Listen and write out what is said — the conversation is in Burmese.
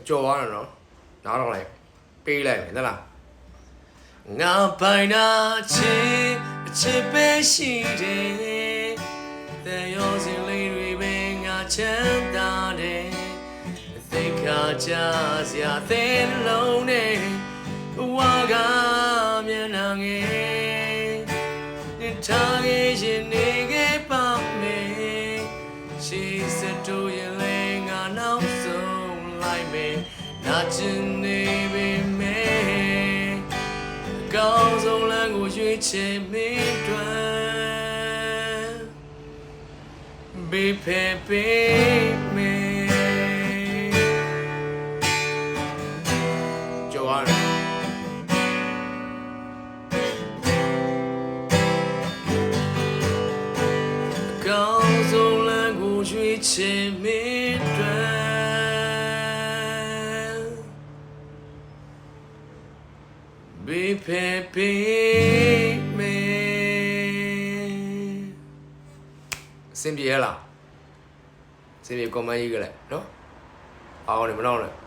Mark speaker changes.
Speaker 1: ကြော်သွားတယ်နော်နားတော့လိုက်ပေးလိုက်မယ်သလားငါပိုင်နာချစ်အချစ်ပဲရှိတယ်တဲ့ရောစင်လေးတွေပဲငါချမ်းသာတယ်သိခါကြစရာတဲ့လုံးနဲ့ဝါကမျက်နှာငယ်ထားခဲ့ရင်နေခဲ့ပါမယ်ရှိစတူရင်လဲငါနောက်ဆုံးလိုက်မယ်နာကျင်နေပေမဲ့ကောင်းဆုံးလမ်းကိုရွေးချယ်မိတွင်ဘေးဖယ်ပေးမယ်ကြော်ရတယ်ကောင်းဆုံးလမ်းကိုရွေးချယ်မိတွင်ဘေးဖယ်ပေးမယ်အဆင်ပြေလားအဆင်ပြေကွန်မန့်ရေးကြလိုက်နော်အောင်နေမတော့နဲ့